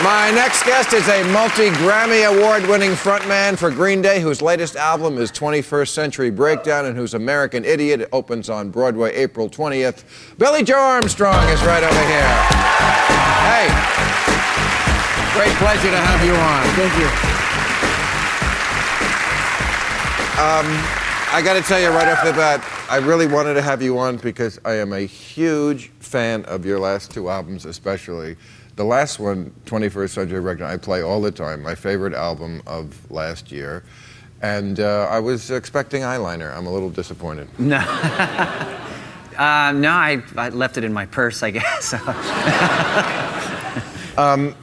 My next guest is a multi-Grammy award-winning frontman for Green Day, whose latest album is 21st Century Breakdown and whose American Idiot opens on Broadway April 20th. Billy Joe Armstrong is right over here. Hey, great pleasure to have you on. Thank you. I got to tell you right off the bat, I really wanted to have you on because I am a huge fan of your last two albums, especially. The last one, 21st Century Breakdown, I play all the time, my favorite album of last year. And I was expecting eyeliner. I'm a little disappointed. No. No, I left it in my purse, I guess. And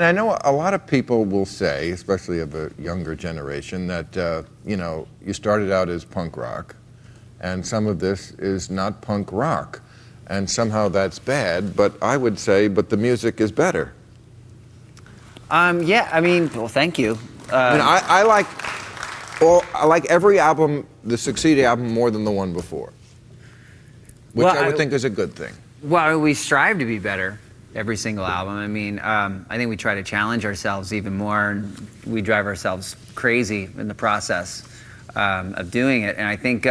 I know a lot of people will say, especially of a younger generation, that, you started out as punk rock, and some of this is not punk rock. And somehow that's bad, but I would say, but the music is better. Yeah, I mean, well, thank you. I like every album, the succeeding album, more than the one before, which I would think is a good thing. Well, we strive to be better every single album. I mean, I think we try to challenge ourselves even more, and we drive ourselves crazy in the process of doing it. And I think,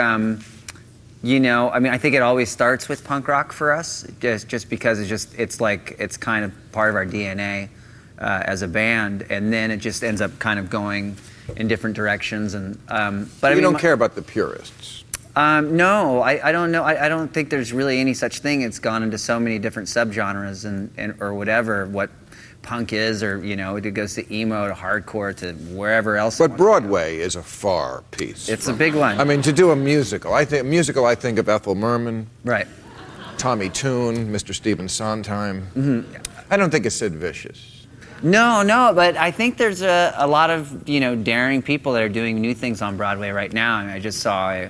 I think it always starts with punk rock for us, just because it's kind of part of our DNA as a band, and then it just ends up kind of going in different directions. And but you don't care about the purists. No, I don't know. I don't think there's really any such thing. It's gone into so many different subgenres and or whatever what punk is, or it goes to emo to hardcore to wherever else. But Broadway is a far piece. It's a big one. I mean, to do a musical, I think of Ethel Merman, right? Tommy Tune, Mr. Stephen Sondheim. Mm-hmm. I don't think it's Sid Vicious. No, but I think there's a lot of daring people that are doing new things on Broadway right now. I mean, I just saw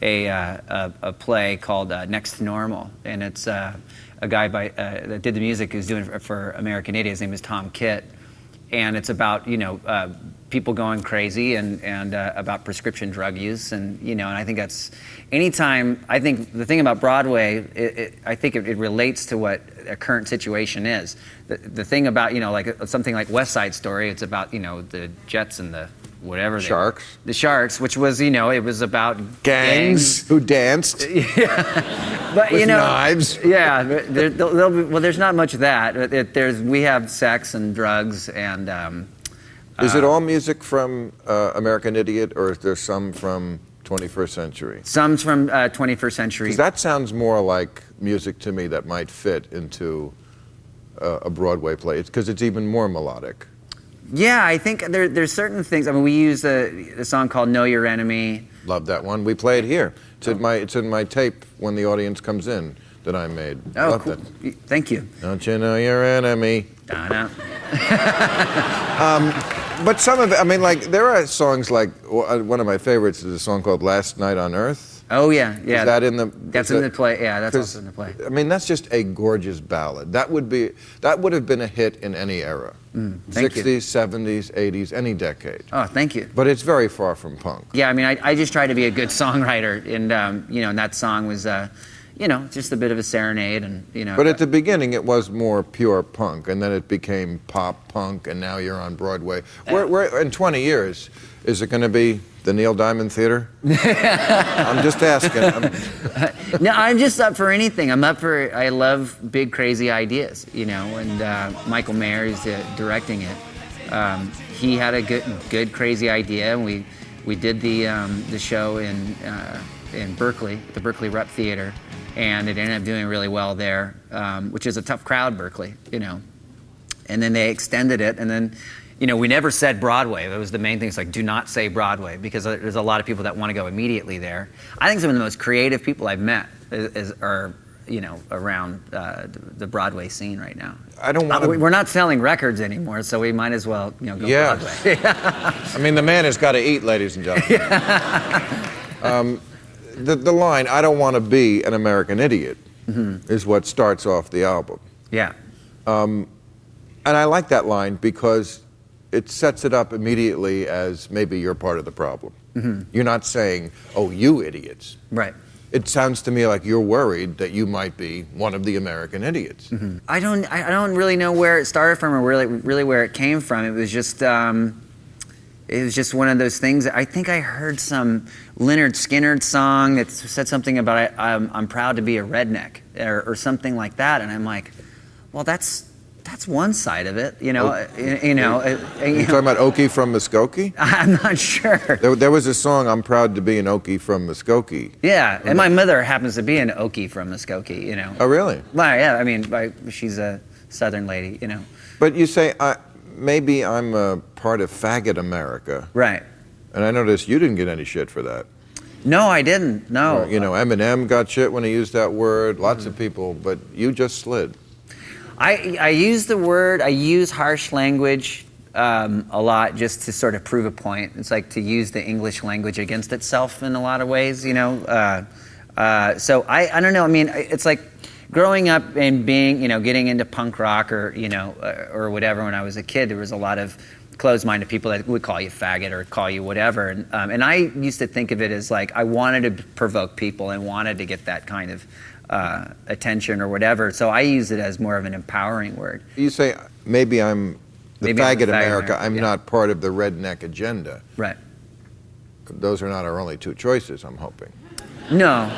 a play called Next to Normal, and it's a guy that did the music who's doing it for American Idiot. His name is Tom Kitt, and it's about people going crazy and about prescription drug use, and and I think that's anytime. I think the thing about Broadway, I think it relates to what a current situation is. The thing about like something like West Side Story, it's about the Jets and the whatever the Sharks, which was it was about gangs who danced, yeah, but with knives. Yeah, there's not much of that. We have sex and drugs and. Is it all music from American Idiot, or is there some from 21st Century? Some's from 21st Century. 'Cause that sounds more like music to me that might fit into a Broadway play, because it's even more melodic. Yeah, I think there's certain things. I mean, we use a song called "Know Your Enemy." Love that one. We play it here. It's in my tape when the audience comes in that I made. Oh, Love cool. that. Thank you. Don't you know your enemy? Da-da. But some of it, I mean, like, there are songs like, one of my favorites is a song called Last Night on Earth. Oh, yeah. Is that in the... That's in the play, yeah, that's also in the play. I mean, that's just a gorgeous ballad. That would have been a hit in any era. Thank 60s, you. 70s, 80s, any decade. Oh, thank you. But it's very far from punk. Yeah, I mean, I just try to be a good songwriter, and, and that song was... just a bit of a serenade, and But at the beginning, it was more pure punk, and then it became pop punk, and now you're on Broadway. Where in 20 years, is it going to be the Neil Diamond Theater? I'm just asking. No, I'm just up for anything. I love big, crazy ideas, and Michael Mayer is directing it. He had a good, crazy idea, and we did the show in Berkeley, the Berkeley Rep Theater. And it ended up doing really well there, which is a tough crowd, Berkeley, And then they extended it, and then, we never said Broadway. That was the main thing. It's like, do not say Broadway, because there's a lot of people that want to go immediately there. I think some of the most creative people I've met are around the Broadway scene right now. I don't want to... We're not selling records anymore, so we might as well, go Broadway. I mean, the man has got to eat, ladies and gentlemen. The line, I don't want to be an American Idiot, is what starts off the album. Yeah. And I like that line because it sets it up immediately as maybe you're part of the problem. You're not saying, oh, you idiots. Right. it sounds to me like you're worried that you might be one of the American idiots. Mm-hmm. I don't really know where it started from or really where it came from. It was just one of those things. I think I heard some Lynyrd Skynyrd song that said something about I'm proud to be a redneck or something like that, and I'm like, well, that's one side of it, you know. You talking about Okie from Muskogee? I'm not sure. There was a song, I'm proud to be an Okie from Muskogee. Yeah, and my mother happens to be an Okie from Muskogee, you know. Oh, really? Well, yeah, I mean, she's a Southern lady, you know. But you say, maybe I'm a part of faggot America. Right. And I noticed you didn't get any shit for that. No, I didn't, no. You know, Eminem got shit when he used that word, lots of people, but you just slid. I use the word, I use harsh language a lot just to sort of prove a point. It's like to use the English language against itself in a lot of ways, you know. So I don't know, I mean, it's like growing up and being, you know, getting into punk rock or, you know, or whatever when I was a kid, there was a lot of closed-minded people that would call you faggot or call you whatever. And I used to think of it as like I wanted to provoke people and wanted to get that kind of attention or whatever. So I use it as more of an empowering word. You say, maybe I'm the faggot America, I'm yeah. not part of the redneck agenda. Right. Those are not our only two choices, I'm hoping. No.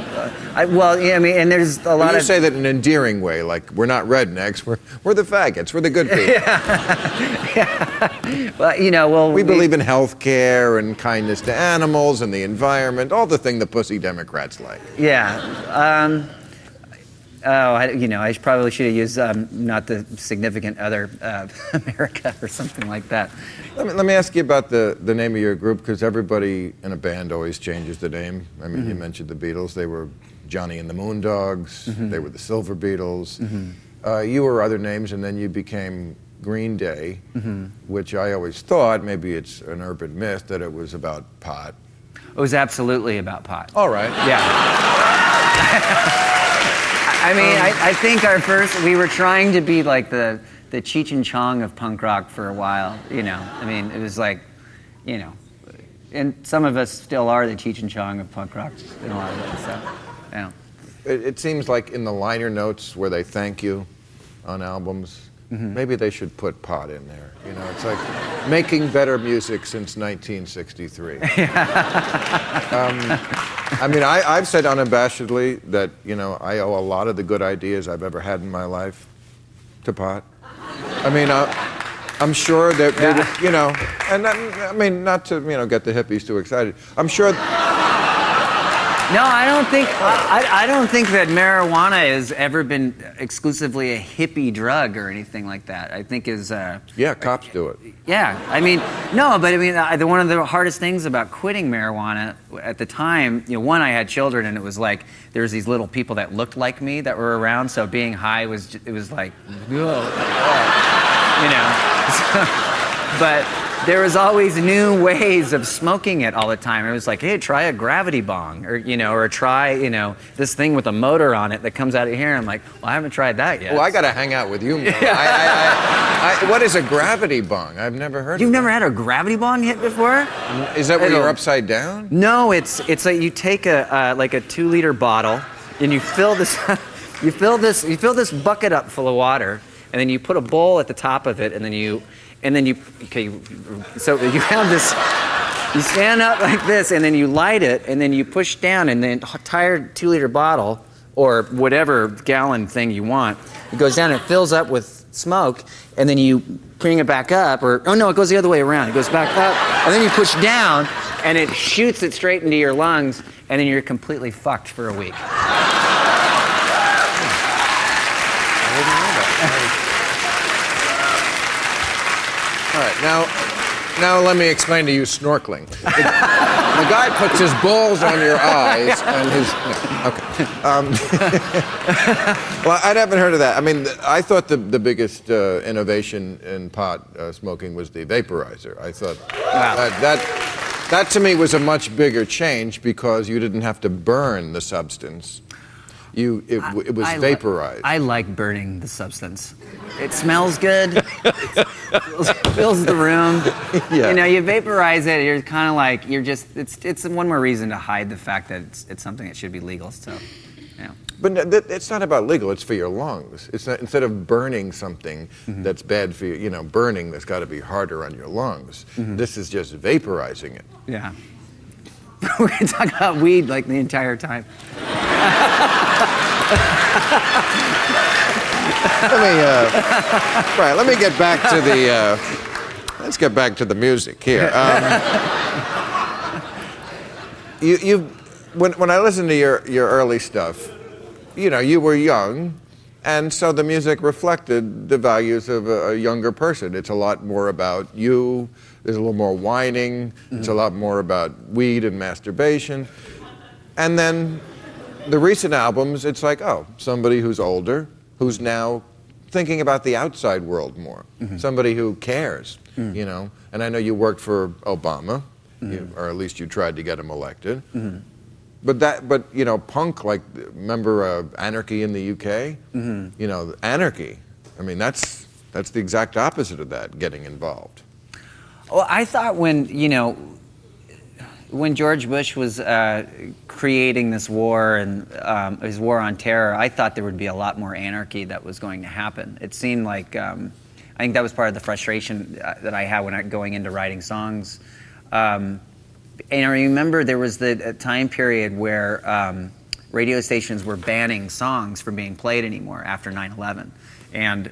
Well, yeah, I mean, and there's a lot of... You say that in an endearing way, like, we're not rednecks, we're the faggots, we're the good people. Yeah. Well, you know, well... We believe in health care and kindness to animals and the environment, all the thing the pussy Democrats like. Yeah. You know, I probably should have used not the significant other America or something like that. Let me ask you about the name of your group, because everybody in a band always changes the name. I mean, you mentioned the Beatles. They were Johnny and the Moondogs. They were the Silver Beatles. You were other names, and then you became Green Day, which I always thought, maybe it's an urban myth, that it was about pot. It was absolutely about pot. All right. Yeah. I mean, I think we were trying to be like the Cheech and Chong of punk rock for a while, you know. I mean, it was like, you know, and some of us still are the Cheech and Chong of punk rock in a lot of ways, so, yeah. It seems like in the liner notes where they thank you on albums, maybe they should put pot in there. You know, it's like making better music since 1963. I mean, I've said unabashedly that, you know, I owe a lot of the good ideas I've ever had in my life to pot. I mean, I'm sure that, you know, and I mean, not to, you know, get the hippies too excited. I'm sure... No, I don't think that marijuana has ever been exclusively a hippie drug or anything like that. I think yeah, cops do it. Yeah, I mean, no, but I mean, one of the hardest things about quitting marijuana at the time, you know, one, I had children, and it was like there was these little people that looked like me that were around, so being high was like, whoa, you know. But there was always new ways of smoking it all the time. It was like, hey, try a gravity bong, or, you know, or try, you know, this thing with a motor on it that comes out of here. And I'm like, well, I haven't tried that yet. Well, I got to hang out with you more. What is a gravity bong? I've never heard of it. You've never had a gravity bong hit before? Is that where you're upside down? No, it's like you take like a 2-liter bottle and you fill this you fill this bucket up full of water, and then you put a bowl at the top of it, and then you so you have this, you stand up like this, and then you light it, and then you push down, and then entire 2-liter bottle or whatever gallon thing you want, it goes down and it fills up with smoke, and then you bring it back up, or oh no, it goes the other way around. It goes back up, and then you push down, and it shoots it straight into your lungs, and then you're completely fucked for a week. All right, now let me explain to you snorkeling. The guy puts his balls on your eyes and his... No, okay. Well, I haven't heard of that. I mean, I thought the biggest innovation in pot smoking was the vaporizer. I thought that to me was a much bigger change because you didn't have to burn the substance. it was vaporized. I like burning the substance. It smells good. It fills the room. Yeah. You know, you vaporize it. You're kind of like it's one more reason to hide the fact that it's something that should be legal. So, you know. But it's not about legal. It's for your lungs. It's not, instead of burning something that's bad for you. You know, burning that's got to be harder on your lungs. This is just vaporizing it. Yeah. We're gonna talk about weed like the entire time. Let me get back to the. Let's get back to the music here. When I listen to your early stuff, you know, you were young, and so the music reflected the values of a younger person. It's a lot more about you. There's a little more whining. It's a lot more about weed and masturbation. And then the recent albums, it's like, oh, somebody who's older, who's now thinking about the outside world more. Somebody who cares, you know. And I know you worked for Obama, or at least you tried to get him elected. But you know, punk, like, remember Anarchy in the UK? You know, anarchy. I mean, that's the exact opposite of that, getting involved. Well, I thought when George Bush was creating this war and his war on terror, I thought there would be a lot more anarchy that was going to happen. It seemed like, I think that was part of the frustration that I had when going into writing songs. And I remember there was the time period where radio stations were banning songs from being played anymore after 9/11. And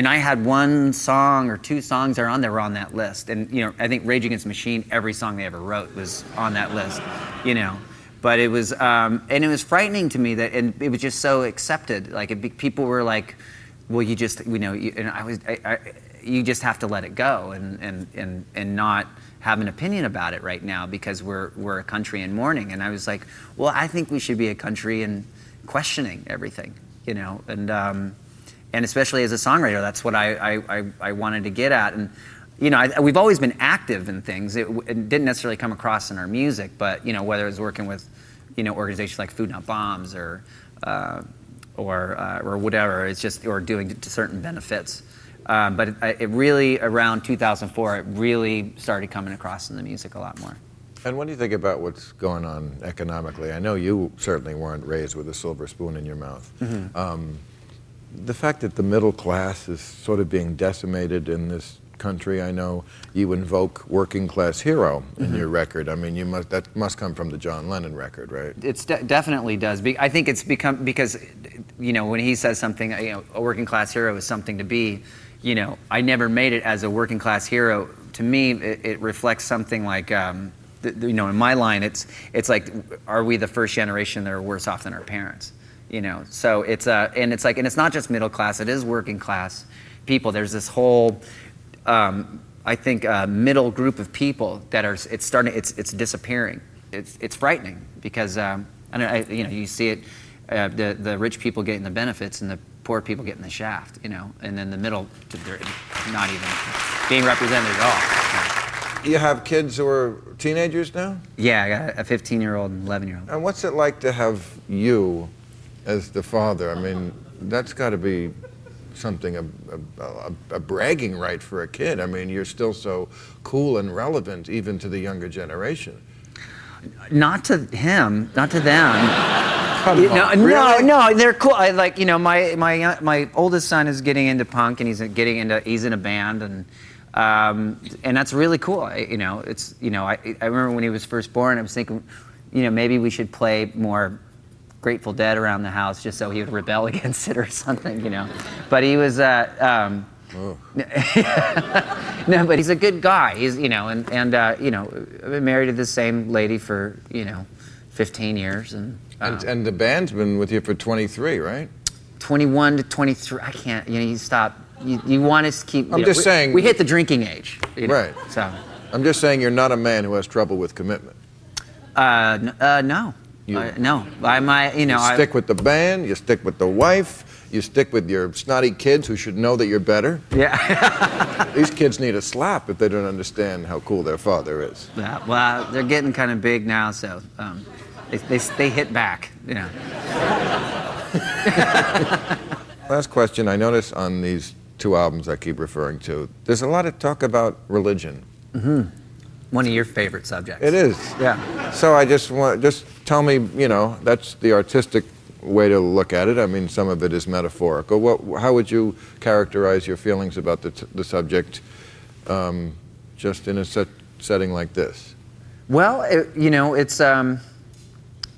I had one song or two songs that were on that list. And, you know, I think Rage Against the Machine, every song they ever wrote was on that list, you know. But it was, and it was frightening to me that, and it was just so accepted. Like, people were like, well, you just, you know, you just have to let it go and not have an opinion about it right now because we're a country in mourning. And I was like, well, I think we should be a country in questioning everything, you know, and especially as a songwriter, that's what I wanted to get at. And, you know, we've always been active in things. It didn't necessarily come across in our music, but, you know, whether it was working with, you know, organizations like Food Not Bombs or whatever, it's just, or doing certain benefits. But it really, around 2004, it really started coming across in the music a lot more. And what do you think about what's going on economically? I know you certainly weren't raised with a silver spoon in your mouth. The fact that the middle class is sort of being decimated in this country, I know you invoke working class hero in your record. I mean, that must come from the John Lennon record, right? It definitely does. I think it's become, because, you know, when he says something, you know, a working class hero is something to be, you know, I never made it as a working class hero. To me, it reflects something like, you know, in my line, it's like, are we the first generation that are worse off than our parents? You know, so it's and it's not just middle class; it is working class people. There's this whole, I think, middle group of people that are. It's disappearing. It's frightening because you know, you see it. The rich people getting the benefits and the poor people getting the shaft. You know, and then the middle, they're not even being represented at all. You have kids who are teenagers now? Yeah, I got a 15-year-old and 11-year-old. And what's it like to have you as the father? I mean, that's got to be something, a bragging right for a kid. I mean, you're still so cool and relevant even to the younger generation. Not to him, not to them. Come on, really? No, they're cool. You know, my oldest son is getting into punk, and he's in a band, and that's really cool. You know, it's, you know, I remember when he was first born, I was thinking, you know, maybe we should play more Grateful Dead around the house just so he would rebel against it or something, you know. But he was, no, but he's a good guy. He's, you know, and you know, I've been married to the same lady for, you know, 15 years, and the band's been with you for 23, right? 21 to 23. I can't. You know, you stop. You want us to keep. I'm just saying. We hit the drinking age, you know, right? So I'm just saying you're not a man who has trouble with commitment. No. No, you stick with the band, you stick with the wife, you stick with your snotty kids who should know that you're better. Yeah. These kids need a slap if they don't understand how cool their father is. Yeah, well, they're getting kind of big now, so They hit back, you know. Last question. I notice on these two albums I keep referring to, there's a lot of talk about religion. One of your favorite subjects. It is. Yeah. So I just tell me, you know, that's the artistic way to look at it. I mean, some of it is metaphorical. How would you characterize your feelings about the subject just in a setting like this? Well,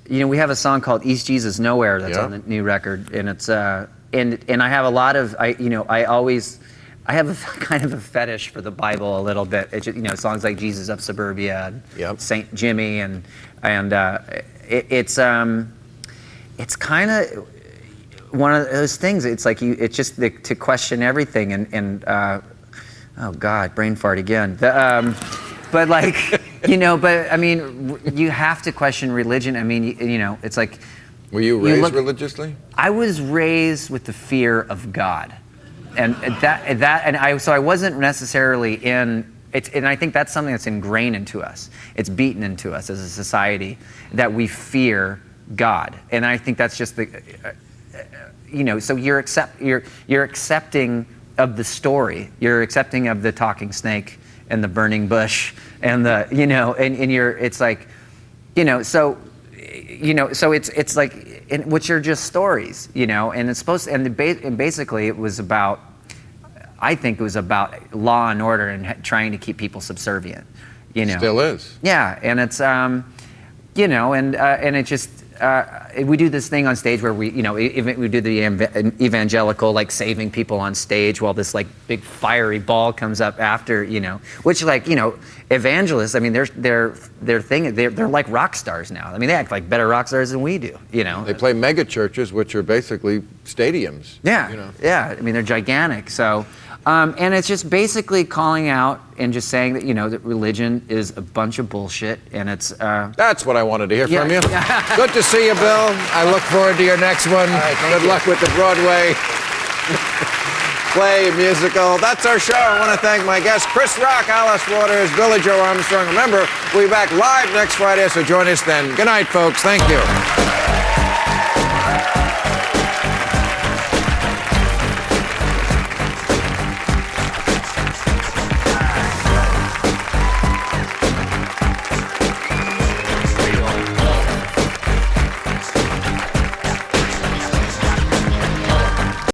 we have a song called East Jesus Nowhere that's on the new record, and it's and I have a lot of I have a kind of a fetish for the Bible a little bit. It's just, songs like Jesus of Suburbia and Saint Jimmy and it's kind of one of those things. It's like it's just to question everything and oh God, brain fart again. But like, but I mean, you have to question religion. I mean, it's like. Were you raised religiously? I was raised with the fear of God, so I wasn't necessarily in. And I think that's something that's ingrained into us. It's beaten into us as a society that we fear God, and I think that's just So you're accepting of the story. You're accepting of the talking snake and the burning bush and and you're. It's like, so. So it's like, which are just stories, and it's supposed to, and basically it was about, I think it was about law and order and trying to keep people subservient, Still is. Yeah, and it's, and it just, we do this thing on stage where we do the evangelical, like saving people on stage while this like big fiery ball comes up after, which evangelists, I mean, they're like rock stars now. I mean, they act like better rock stars than we do, They play mega churches, which are basically stadiums. Yeah, yeah. I mean, they're gigantic. So, and it's just basically calling out and just saying that, that religion is a bunch of bullshit, and it's... That's what I wanted to hear from you. Good to see you, Bill. I look forward to your next one. Good luck with the Broadway play, musical. That's our show. I want to thank my guests, Chris Rock, Alice Waters, Billy Joe Armstrong. Remember, we'll be back live next Friday, so join us then. Good night, folks. Thank you.